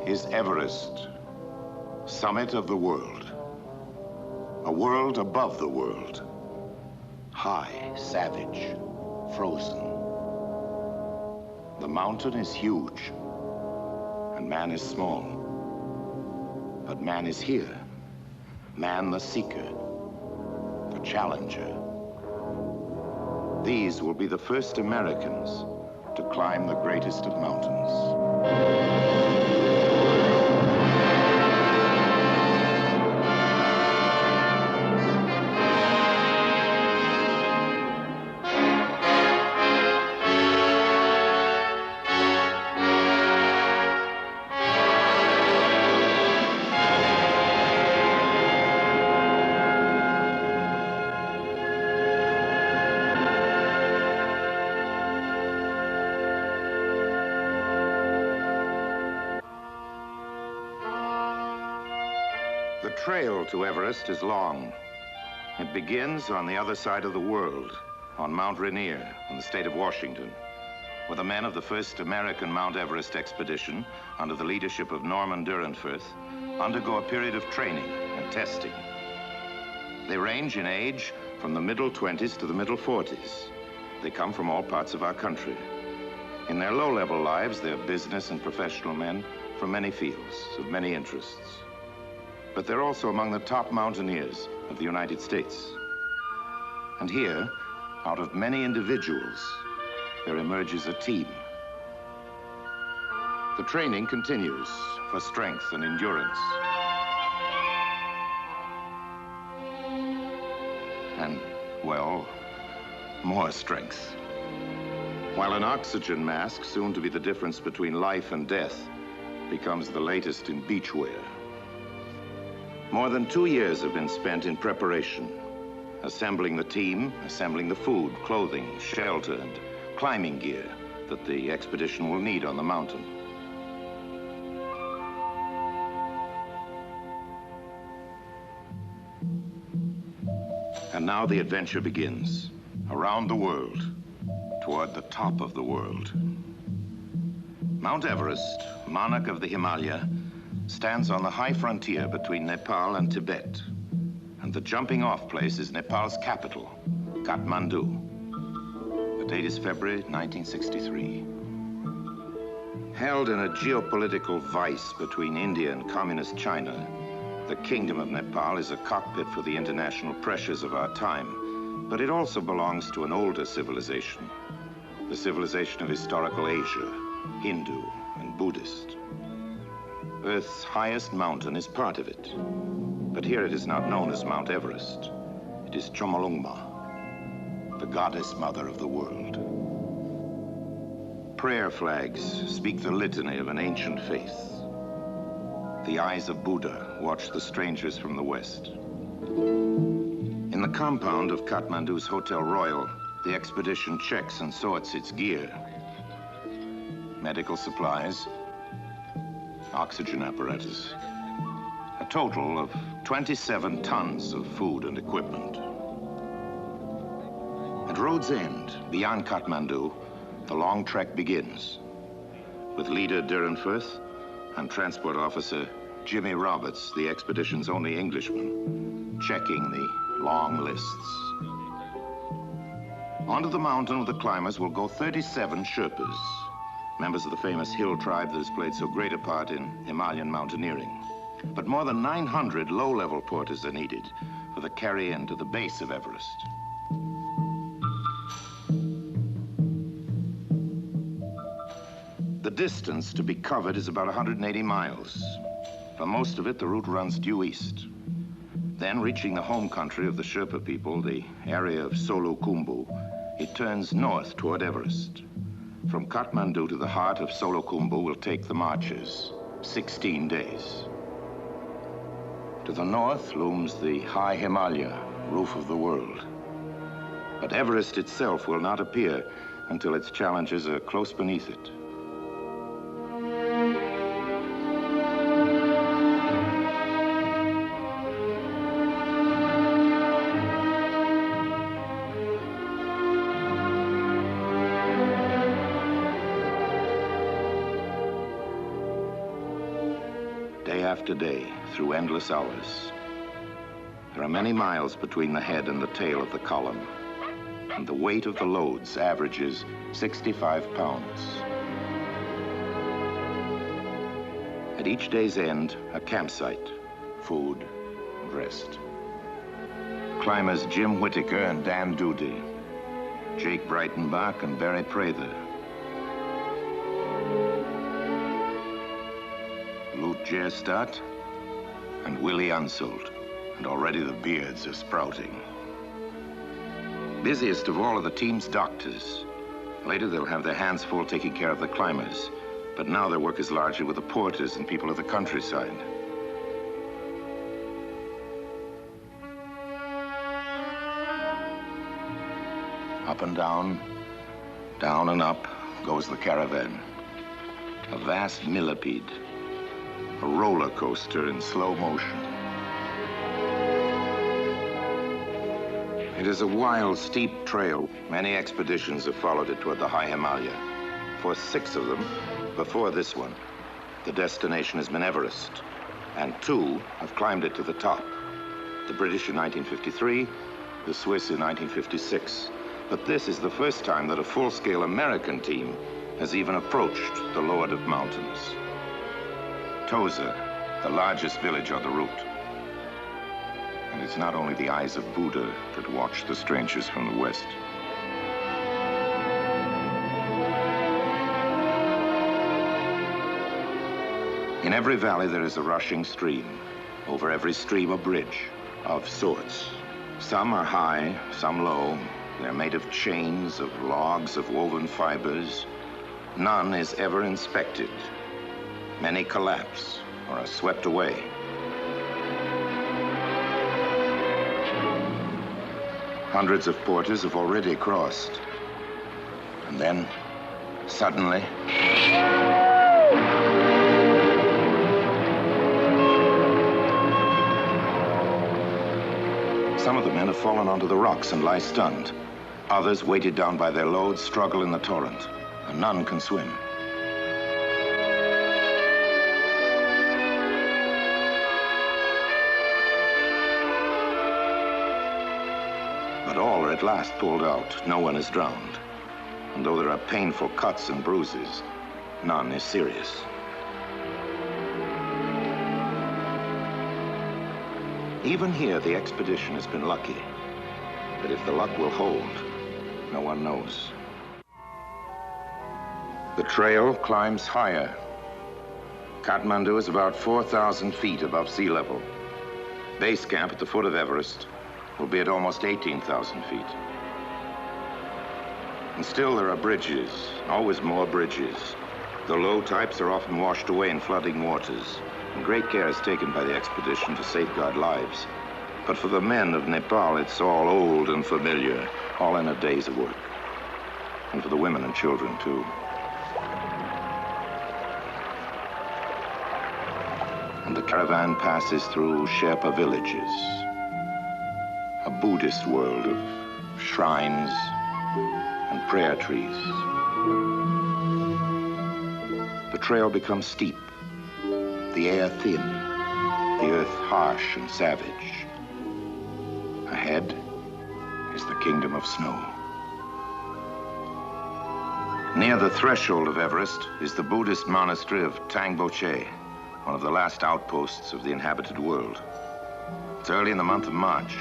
is Everest, summit of the world. A world above the world. High, savage, frozen. The mountain is huge, and man is small. But man is here. Man the seeker, the challenger. These will be the first Americans to climb the greatest of mountains. The trail to Everest is long. It begins on the other side of the world, on Mount Rainier, in the state of Washington, where the men of the first American Mount Everest expedition, under the leadership of Norman Durenforth, undergo a period of training and testing. They range in age from the middle 20s to the middle 40s. They come from all parts of our country. In their low-level lives, they're business and professional men from many fields, of many interests. But they're also among the top mountaineers of the United States. And here, out of many individuals, there emerges a team. The training continues for strength and endurance. And, well, more strength. While an oxygen mask, soon to be the difference between life and death, becomes the latest in beachwear. More than 2 years have been spent in preparation, assembling the team, assembling the food, clothing, shelter, and climbing gear that the expedition will need on the mountain. And now the adventure begins, around the world, toward the top of the world. Mount Everest, monarch of the Himalaya, stands on the high frontier between Nepal and Tibet. And the jumping off place is Nepal's capital, Kathmandu. The date is February 1963. Held in a geopolitical vice between India and communist China, the Kingdom of Nepal is a cockpit for the international pressures of our time, but it also belongs to an older civilization, the civilization of historical Asia, Hindu and Buddhist. Earth's highest mountain is part of it, but here it is not known as Mount Everest. It is Chomolungma, the goddess mother of the world. Prayer flags speak the litany of an ancient faith. The eyes of Buddha watch the strangers from the west. In the compound of Kathmandu's Hotel Royal, the expedition checks and sorts its gear. Medical supplies, oxygen apparatus. A total of 27 tons of food and equipment. At road's end, beyond Kathmandu, the long trek begins, with leader Durenforth and transport officer Jimmy Roberts, the expedition's only Englishman, checking the long lists. Onto the mountain with the climbers will go 37 Sherpas, members of the famous hill tribe that has played so great a part in Himalayan mountaineering. But more than 900 low-level porters are needed for the carry-in to the base of Everest. The distance to be covered is about 180 miles. For most of it, the route runs due east. Then, reaching the home country of the Sherpa people, the area of Solukhumbu, it turns north toward Everest. From Kathmandu to the heart of Solukhumbu will take the marches, 16 days. To the north looms the high Himalaya, roof of the world. But Everest itself will not appear until its challengers are close beneath it. day after day, through endless hours. There are many miles between the head and the tail of the column, and the weight of the loads averages 65 pounds. At each day's end, a campsite, food, and rest. Climbers Jim Whittaker and Dan Doody, Jake Breitenbach and Barry Prather, Lut Jerstadt and Willie Unsold, and already the beards are sprouting. Busiest of all are the team's doctors. Later they'll have their hands full taking care of the climbers, but now their work is largely with the porters and people of the countryside. Up and down and up goes the caravan. A vast millipede, a roller coaster in slow motion. It is a wild, steep trail. Many expeditions have followed it toward the high Himalaya. For 6 of them, before this one, the destination has been Everest, and 2 have climbed it to the top. The British in 1953, the Swiss in 1956. But this is the first time that a full-scale American team has even approached the Lord of Mountains. Toza, the largest village on the route. And it's not only the eyes of Buddha that watch the strangers from the west. In every valley there is a rushing stream. Over every stream a bridge of sorts. Some are high, some low. They're made of chains, of logs, of woven fibers. None is ever inspected. Many collapse or are swept away. Hundreds of porters have already crossed. And then, suddenly, some of the men have fallen onto the rocks and lie stunned. Others, weighted down by their loads, struggle in the torrent, and none can swim. But all are at last pulled out. No one is drowned. And though there are painful cuts and bruises, none is serious. Even here, the expedition has been lucky. But if the luck will hold, no one knows. The trail climbs higher. Kathmandu is about 4,000 feet above sea level. Base camp at the foot of Everest will be at almost 18,000 feet. And still there are bridges, always more bridges. The low types are often washed away in flooding waters, and great care is taken by the expedition to safeguard lives. But for the men of Nepal, it's all old and familiar, all in a day's work. And for the women and children, too. And the caravan passes through Sherpa villages, a Buddhist world of shrines and prayer trees. The trail becomes steep, the air thin, the earth harsh and savage. Ahead is the kingdom of snow. Near the threshold of Everest is the Buddhist monastery of Tangboche, one of the last outposts of the inhabited world. It's early in the month of March,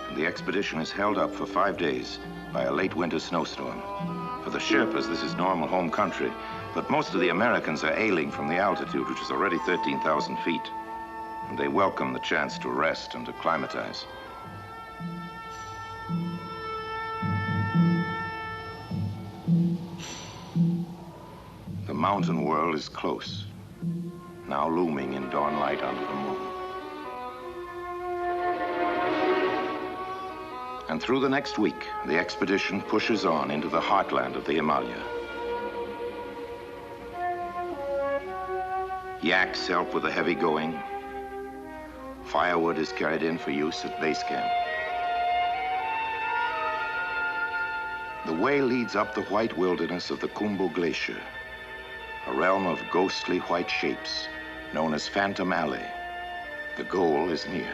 and the expedition is held up for 5 days by a late winter snowstorm. For the Sherpas, this is normal home country, but most of the Americans are ailing from the altitude, which is already 13,000 feet, and they welcome the chance to rest and acclimatize. The mountain world is close, now looming in dawn light under the moon. And through the next week, the expedition pushes on into the heartland of the Himalaya. Yaks help with the heavy going. Firewood is carried in for use at base camp. The way leads up the white wilderness of the Khumbu Glacier, a realm of ghostly white shapes, known as Phantom Alley. The goal is near,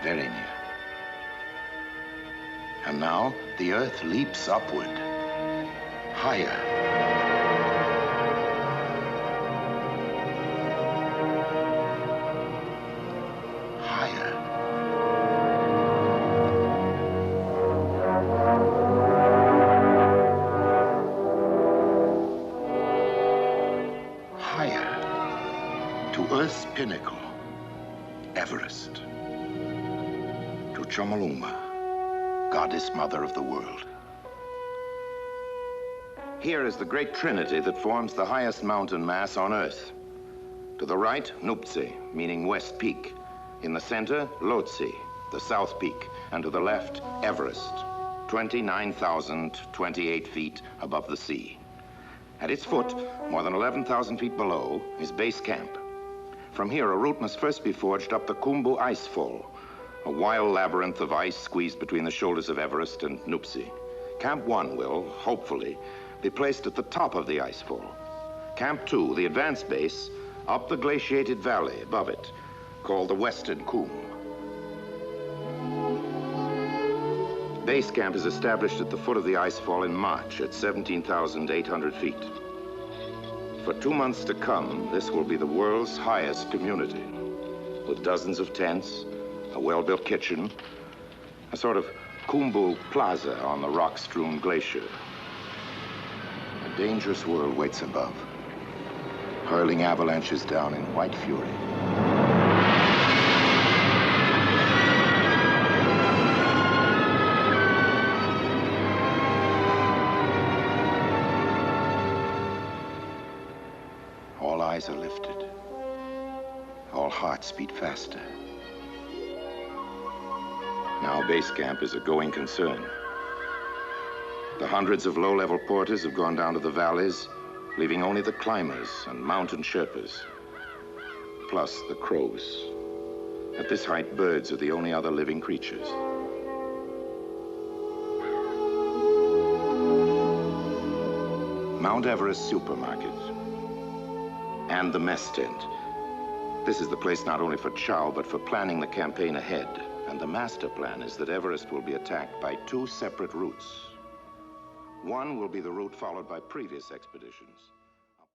very near. And now the Earth leaps upward, higher. Higher. Higher. To Earth's pinnacle, Everest. To Chomolungma, goddess mother of the world. Here is the great trinity that forms the highest mountain mass on Earth. To the right, Nuptse, meaning West Peak. In the center, Lhotse, the South Peak. And to the left, Everest, 29,028 feet above the sea. At its foot, more than 11,000 feet below, is base camp. From here, a route must first be forged up the Khumbu Icefall, a wild labyrinth of ice squeezed between the shoulders of Everest and Nuptse. Camp 1 will, hopefully, be placed at the top of the icefall. Camp 2, the advanced base, up the glaciated valley above it, called the Western Khum. Base camp is established at the foot of the icefall in March at 17,800 feet. For 2 months to come, this will be the world's highest community, with dozens of tents, a well-built kitchen, a sort of Khumbu Plaza on the rock-strewn glacier. A dangerous world waits above, hurling avalanches down in white fury. All eyes are lifted. All hearts beat faster. Now base camp is a going concern. The hundreds of low-level porters have gone down to the valleys, leaving only the climbers and mountain Sherpas, plus the crows. At this height, birds are the only other living creatures. Mount Everest supermarket and the mess tent. This is the place not only for chow, but for planning the campaign ahead. And the master plan is that Everest will be attacked by 2 separate routes. One will be the route followed by previous expeditions.